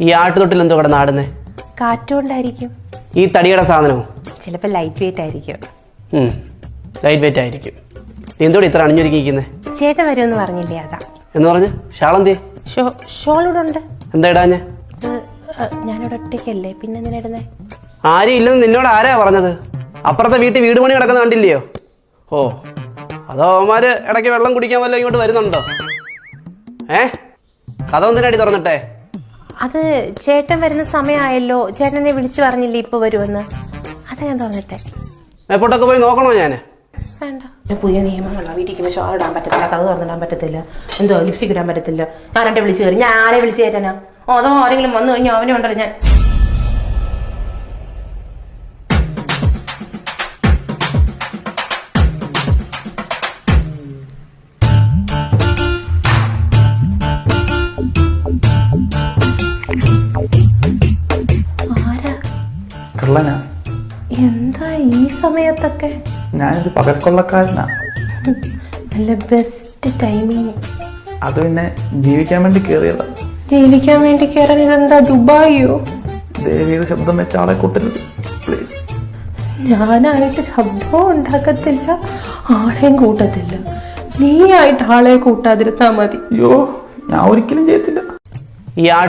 ഈ ആട്ടുതൊട്ടിൽ എന്തോ കിടന്ന് ആടുന്നേ? കാറ്റുകൊണ്ടായിരിക്കും. ഈ തടിയുടെ സാധനമോ? ചിലപ്പോൾ ലൈറ്റ് വെയിറ്റ് ആയിരിക്കും. ലൈറ്റ് വെയിറ്റ് ആയിരിക്കും. നീ എന്തോടെ ഇത്ര അണിഞ്ഞൊരുക്കിയിരിക്കുന്നേ? ചേട്ടൻ വരുമെന്ന് പറഞ്ഞില്ലേ, അതാ. എന്ന് പറഞ്ഞ് ഷാളെന്തേ? ഷോൾ ഇവിടെ ഉണ്ട്. എന്താ ഇടാഞ്ഞേ? ഞാനിവിടെ ഒറ്റയ്ക്കല്ലേ, പിന്നെ എന്തിനാ ഇടുന്നേ? ആരും ഇല്ലെന്ന് നിന്നോട് ആരാ പറഞ്ഞത്? അപ്പുറത്തെ വീട് പണി കിടക്കുന്ന കണ്ടില്ലയോ? ഓ, അതോ അവന്മാര് ഇടയ്ക്ക് വെള്ളം കുടിക്കാൻ വല്ലതും ഇങ്ങോട്ട് വരുന്നുണ്ടോ? കഥ എന്തിനാടി തുറന്നിട്ടെ? അത് ചേട്ടൻ വരുന്ന സമയമായല്ലോ, ചേട്ടനെ വിളിച്ചു പറഞ്ഞില്ലേ ഇപ്പൊ വരുമെന്ന്, അതാ ഞാൻ തുറന്നിട്ടെ. എപ്പോട്ടൊക്കെ പോയി നോക്കണോ ഞാൻ? വേണ്ട. പുതിയ നിയമങ്ങളോ, വീട്ടിൽ ഷോൾ ഇടാൻ പറ്റത്തില്ല, കഥ തുറന്നിടാൻ പറ്റത്തില്ല, എന്തോ ലിപ്സ്റ്റിക് ഇടാൻ പറ്റത്തില്ല. ആരെ വിളിച്ചു കയറി? ഞാൻ ആരെ വിളിച്ചു കയറ്റാനാ? അതോ ആരെങ്കിലും വന്നു കഴിഞ്ഞാൽ അവനെ ഉണ്ടല്ലോ ഞാൻ. കള്ളനാ? എന്താ ഈ സമയത്തൊക്കെ? ഞാനിത് പകൽക്കൊള്ളക്കാരനാ. നല്ല ബെസ്റ്റ് ടൈമിങ്. അത് പിന്നെ ജീവിക്കാൻ വേണ്ടി കേറിയതാ. ജീവിക്കാൻ വേണ്ടി കയറാൻ ഇതെന്താ ദുബായിയോ? ദേവിയുടെ ശബ്ദം വെച്ച ആളെ കൂട്ടരുത് പ്ലീസ്. ഞാനായിട്ട് ശബ്ദവും ഉണ്ടാക്കത്തില്ല, ആളെയും കൂട്ടത്തില്ല. നീ ആയിട്ട് ആളെ കൂട്ടാതിരുത്താ മതി. അയ്യോ, ഞാൻ ഒരിക്കലും ചെയ്യത്തില്ല. ഈ